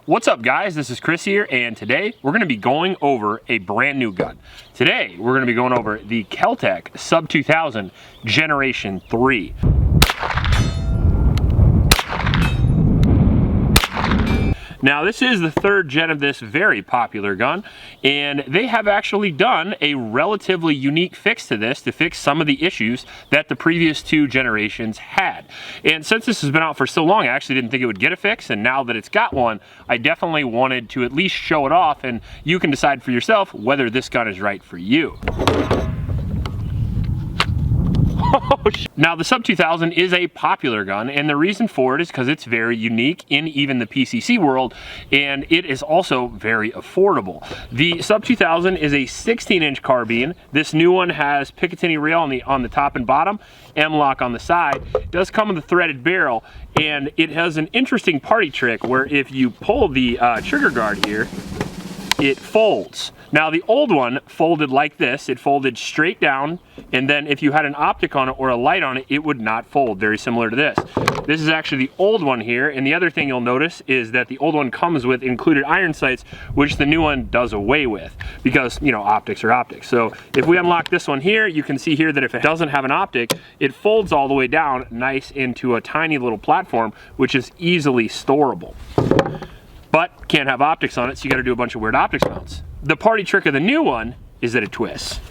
What's up guys, this is Chris here, and today we're going to be going over a brand new gun. Today we're going to be going over the KelTec Sub-2000 Generation 3. Now this is the third gen of this very popular gun, and they have actually done a relatively unique fix to this to fix some of the issues that the previous two generations had. And since this has been out for so long, I actually didn't think it would get a fix, and now that it's got one, I definitely wanted to at least show it off, and you can decide for yourself whether this gun is right for you. Now the Sub-2000 is a popular gun, and the reason for it is because it's very unique in even the PCC world, and it is also very affordable. The Sub-2000 is a 16-inch carbine. This new one has Picatinny rail on the top and bottom, M-lock on the side. It does come with a threaded barrel, and it has an interesting party trick where if you pull the trigger guard here, it folds. Now the old one folded like this. It folded straight down, and then if you had an optic on it or a light on it, it would not fold, very similar to this. This is actually the old one here, and the other thing you'll notice is that the old one comes with included iron sights, which the new one does away with, because, you know, optics are optics. So if we unlock this one here, you can see here that if it doesn't have an optic, it folds all the way down nice into a tiny little platform, which is easily storable. But can't have optics on it, so you got to do a bunch of weird optics mounts. The party trick of the new one is that it twists.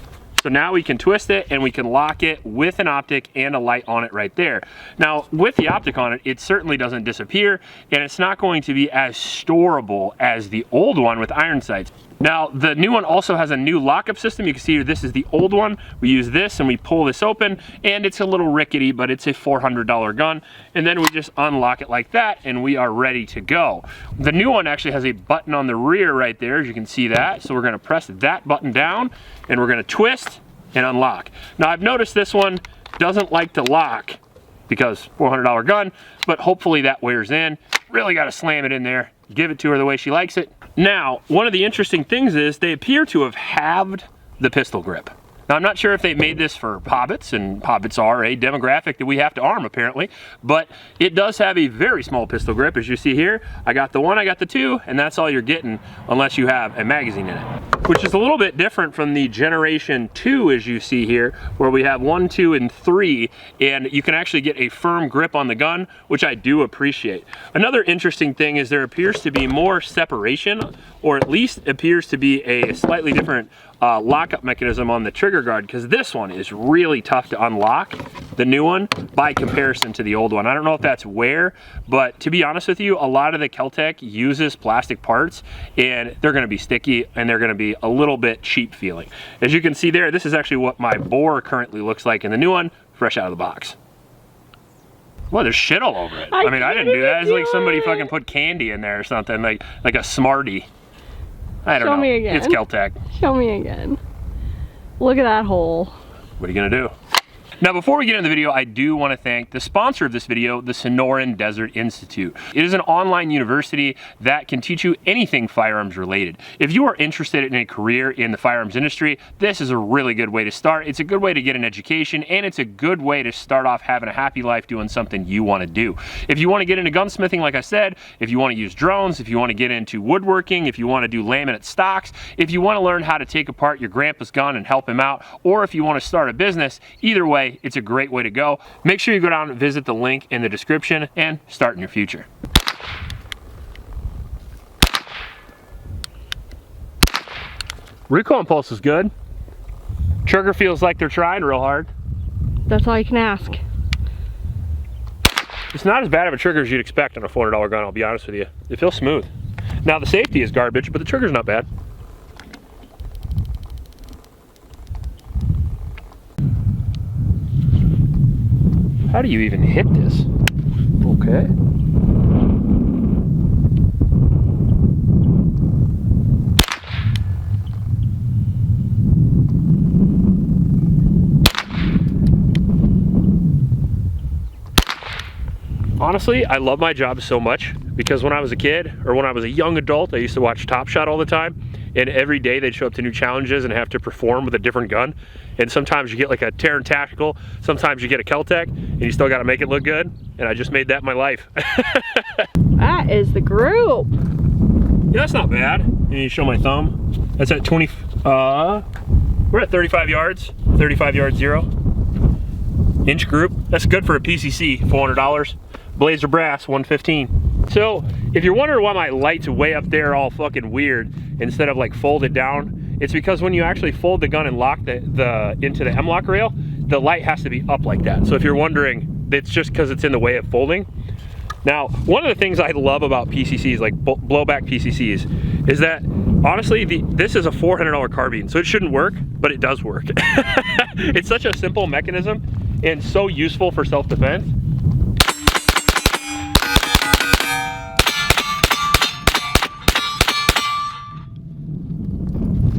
So now we can twist it and we can lock it with an optic and a light on it right there. Now with the optic on it, it certainly doesn't disappear, and it's not going to be as storable as the old one with iron sights. Now the new one also has a new lockup system. You can see here, this is the old one. We use this and we pull this open, and it's a little rickety, but it's a $400 gun. And then we just unlock it like that and we are ready to go. The new one actually has a button on the rear right there, as you can see that. So we're gonna press that button down and we're gonna twist and unlock. Now I've noticed this one doesn't like to lock because $400 gun, but hopefully that wears in. Really gotta slam it in there, give it to her the way she likes it. Now, one of the interesting things is they appear to have halved the pistol grip. Now, I'm not sure if they made this for hobbits, and hobbits are a demographic that we have to arm apparently, but it does have a very small pistol grip, as you see here. I got the one, I got the two, and that's all you're getting unless you have a magazine in it, which is a little bit different from the Generation 2, as you see here, where we have 1, 2, and 3, and you can actually get a firm grip on the gun, which I do appreciate. Another interesting thing is there appears to be more separation, or at least appears to be a slightly different lockup mechanism on the trigger guard, because this one is really tough to unlock, the new one, by comparison to the old one. I don't know if that's wear, but to be honest with you, a lot of the KelTec uses plastic parts, and they're going to be sticky and they're going to be a little bit cheap feeling. As you can see there, this is actually what my bore currently looks like in the new one, fresh out of the box. Well, there's shit all over it. I mean, I didn't do that. It's like somebody fucking put candy in there or something, like a Smartie. I don't know. Show me again. It's KelTec. Show me again. Look at that hole. What are you gonna do? Now, before we get into the video, I do want to thank the sponsor of this video, the Sonoran Desert Institute. It is an online university that can teach you anything firearms related. If you are interested in a career in the firearms industry, this is a really good way to start. It's a good way to get an education, and it's a good way to start off having a happy life doing something you want to do. If you want to get into gunsmithing, like I said, if you want to use drones, if you want to get into woodworking, if you want to do laminate stocks, if you want to learn how to take apart your grandpa's gun and help him out, or if you want to start a business, either way, it's a great way to go. Make sure you go down and visit the link in the description and start in your future. Recoil impulse is good. Trigger feels like they're trying real hard. That's all you can ask. It's not as bad of a trigger as you'd expect on a $400 gun, I'll be honest with you. It feels smooth. Now the safety is garbage, but the trigger's not bad. How do you even hit this? Okay. Honestly, I love my job so much because when I was a kid, or when I was a young adult, I used to watch Top Shot all the time. And every day they'd show up to new challenges and have to perform with a different gun. And sometimes you get like a Terran Tactical, sometimes you get a KelTec, and you still gotta make it look good. And I just made that my life. That is the group. Yeah, that's not bad. You need to show my thumb. That's at 20, we're at 35 yards, 35 yards 0. Inch group, that's good for a PCC, $400. Blades are brass, $115. So, if you're wondering why my light's way up there all fucking weird, instead of like folded down, it's because when you actually fold the gun and lock the into the M-lock rail, the light has to be up like that. So if you're wondering, it's just because it's in the way of folding. Now, one of the things I love about PCCs, like blowback PCCs, is that honestly, this is a $400 carbine, so it shouldn't work, but it does work. It's such a simple mechanism and so useful for self-defense.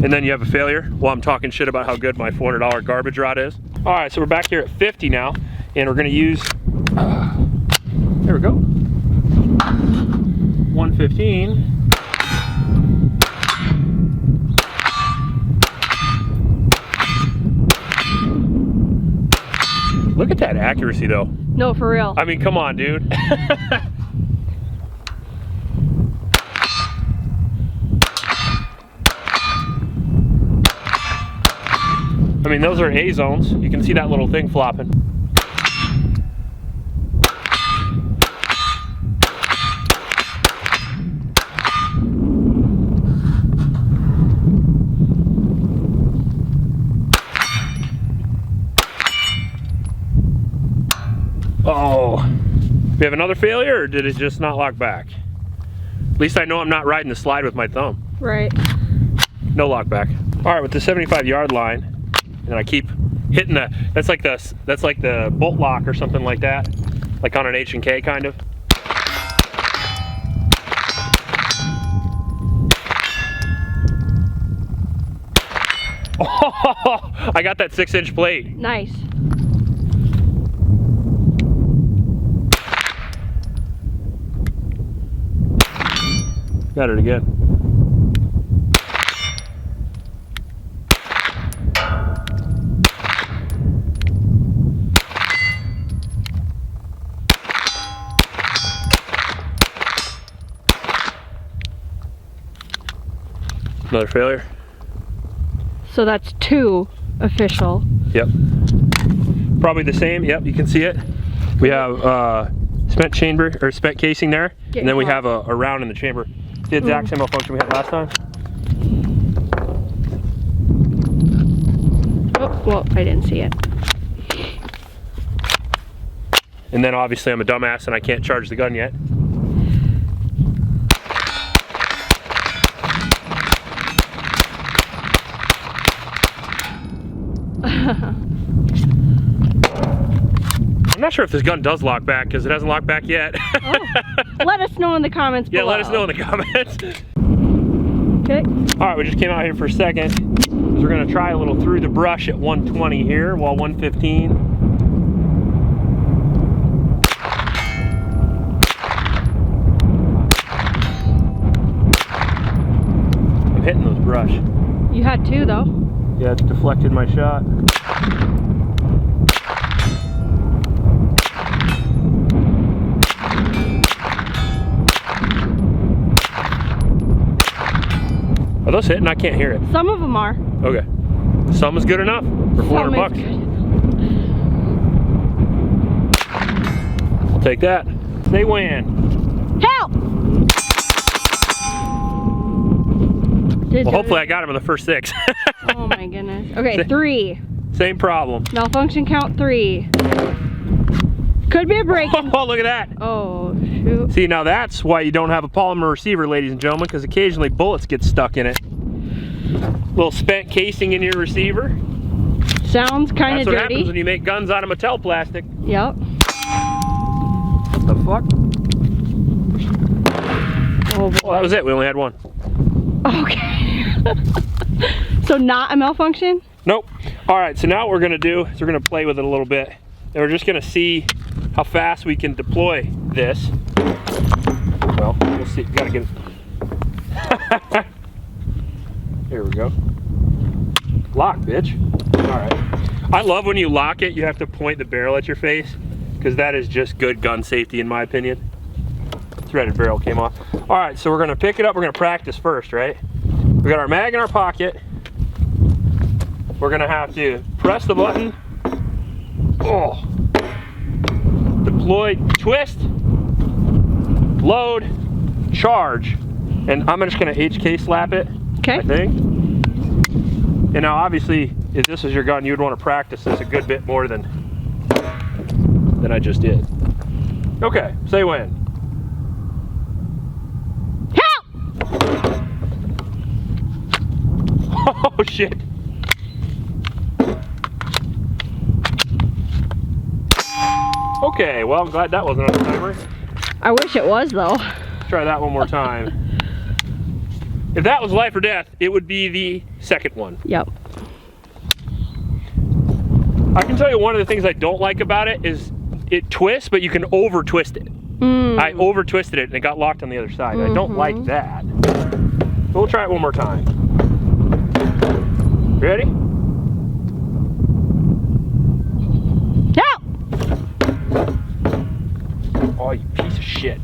And then you have a failure while I'm talking shit about how good my $400 garbage rod is. All right, so we're back here at 50 now, and we're gonna use, there we go, 115. Look at that accuracy though. No, for real. I mean, come on, dude. I mean, those are A zones. You can see that little thing flopping. Oh, we have another failure, or did it just not lock back? At least I know I'm not riding the slide with my thumb. Right. No lock back. All right, with the 75 yard line, and I keep hitting that's like the bolt lock or something like that, like on an H&K kind of. Oh, I got that 6-inch plate. Nice. Got it again. Another failure. So that's 2 official. Yep. Probably the same. Yep, you can see it. We have spent chamber or spent casing there, and then we have a round in the chamber. The exact same malfunction we had last time. Oh, well, I didn't see it. And then obviously I'm a dumbass and I can't charge the gun yet. I'm not sure if this gun does lock back because it hasn't locked back yet. Oh. Let us know in the comments below. Yeah, let us know in the comments. Okay. All right, we just came out here for a second. We're gonna try a little through the brush at 120 here, while 115. I'm hitting those brush. You had 2 though. Yeah, it's deflected my shot. Are those hitting? I can't hear it. Some of them are. Okay. Some is good enough for 400 bucks. I'll take that. They win. Help! Well, hopefully I got him in the first 6. Oh my goodness. Okay, 3. Same problem. Malfunction count 3. Could be a break. Oh, look at that. Oh, shoot. See, now that's why you don't have a polymer receiver, ladies and gentlemen, because occasionally bullets get stuck in it. Little spent casing in your receiver. Sounds kind of dirty. That's what happens when you make guns out of Mattel plastic. Yep. What the fuck? Oh boy. Well, that was it. We only had one. Okay. So not a malfunction? Nope. All right, so now what we're gonna do is we're gonna play with it a little bit. And we're just gonna see how fast we can deploy this. Well, we'll see. Gotta get it. Here we go. Lock, bitch. All right. I love when you lock it, you have to point the barrel at your face, because that is just good gun safety in my opinion. It's threaded barrel came off. All right, so we're gonna pick it up. We're gonna practice first, right? We got our mag in our pocket. We're gonna have to press the button. Oh. Deploy, twist, load, charge. And I'm just gonna HK slap it, Okay. I think. And now obviously, if this was your gun, you would want to practice this a good bit more than I just did. Okay, say when. Help! Oh shit. Okay, well I'm glad that wasn't on the timer. I wish it was though. Try that one more time. If that was life or death, it would be the second one. Yep. I can tell you one of the things I don't like about it is it twists, but you can over twist it. I over twisted it and it got locked on the other side. I don't like that. We'll try it one more time. Ready? Help! Oh, you piece of shit.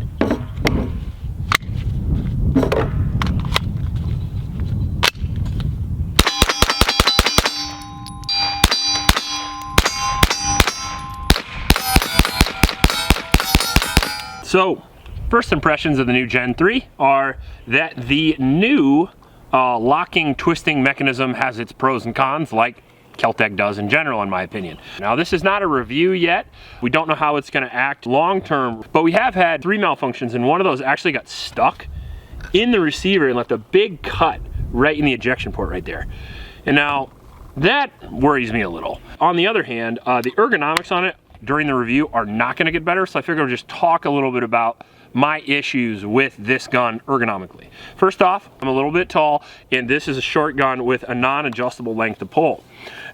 So, first impressions of the new Gen 3 are that the new locking twisting mechanism has its pros and cons, like KelTec does in general, in my opinion. Now, this is not a review yet. We don't know how it's going to act long term, but we have had 3 malfunctions, and one of those actually got stuck in the receiver and left a big cut right in the ejection port right there. And now, that worries me a little. On the other hand, the ergonomics on it during the review are not going to get better, so I figured I'll just talk a little bit about my issues with this gun ergonomically. First off, I'm a little bit tall, and this is a short gun with a non-adjustable length of pull.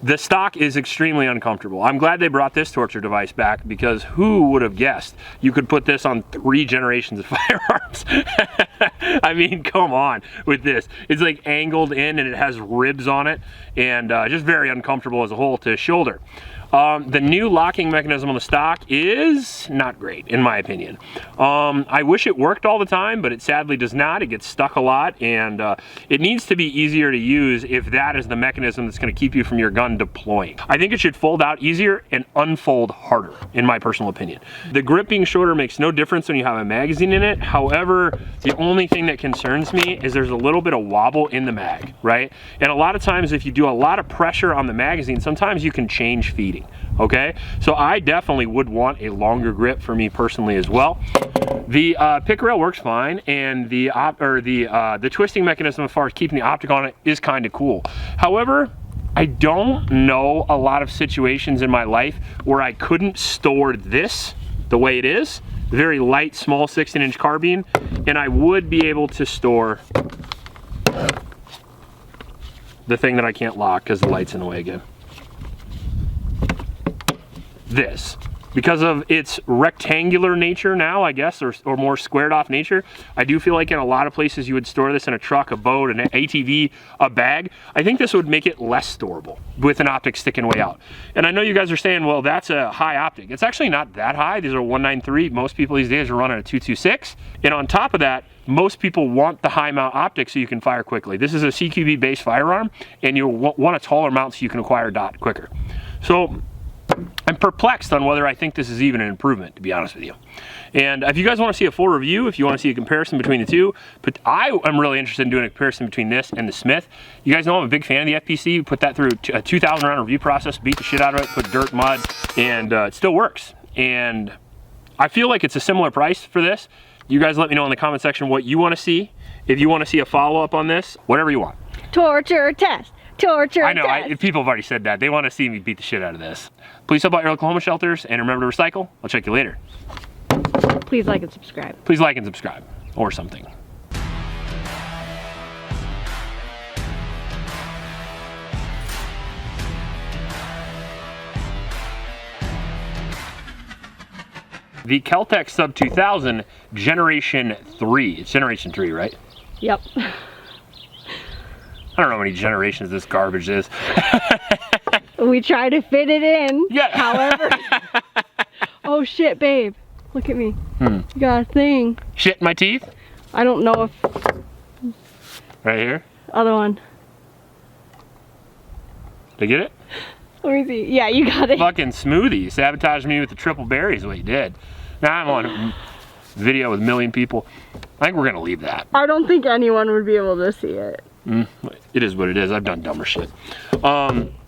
The stock is extremely uncomfortable. I'm glad they brought this torture device back, because who would have guessed you could put this on 3 generations of firearms? I mean, come on with this. It's like angled in and it has ribs on it, and just very uncomfortable as a whole to shoulder. The new locking mechanism on the stock is not great, in my opinion. I wish it worked all the time, but it sadly does not. It gets stuck a lot, and it needs to be easier to use if that is the mechanism that's going to keep you from your gun deploying. I think it should fold out easier and unfold harder, in my personal opinion. The grip being shorter makes no difference when you have a magazine in it. However, the only thing that concerns me is there's a little bit of wobble in the mag, right? And a lot of times if you do a lot of pressure on the magazine, sometimes you can change feeding. Okay, so I definitely would want a longer grip for me personally as well. The pick rail works fine, and the twisting mechanism as far as keeping the optic on it is kind of cool. However, I don't know a lot of situations in my life where I couldn't store this the way it is, very light, small 16-inch carbine, and I would be able to store the thing that I can't lock because the light's in the way again. This, because of its rectangular nature now, I guess, or more squared off nature, I do feel like in a lot of places you would store this in a truck, a boat, an ATV, a bag. I think this would make it less storable with an optic sticking way out. And I know you guys are saying, well, that's a high optic. It's actually not that high. These are 193. Most people these days are running a 226. And on top of that, most people want the high mount optic so you can fire quickly. This is a CQB based firearm, and you want a taller mount so you can acquire dot quicker. So I'm perplexed on whether I think this is even an improvement, to be honest with you. And if you guys want to see a full review, if you want to see a comparison between the two, but I am really interested in doing a comparison between this and the Smith. You guys know I'm a big fan of the FPC. We put that through a 2,000 round review process, beat the shit out of it, put dirt, mud, and it still works. And I feel like it's a similar price for this. You guys let me know in the comment section what you want to see. If you want to see a follow-up on this, whatever you want. Torture test. Torture I know, test. people have already said that. They want to see me beat the shit out of this. Please help out your Oklahoma shelters, and remember to recycle. I'll check you later. Please like and subscribe. Please like and subscribe, or something. The KelTec Sub-2000 Generation 3. It's Generation 3, right? Yep. I don't know how many generations this garbage is. We try to fit it in. Yeah. However. Oh shit, babe. Look at me. You got a thing. Shit in my teeth? I don't know if... Right here? Other one. Did I get it? Let me see. Yeah, you got it. Fucking smoothie. Sabotaged me with the triple berries is what you did. Now I'm on video with a million people. I think we're gonna leave that. I don't think anyone would be able to see it. It is what it is. I've done dumber shit.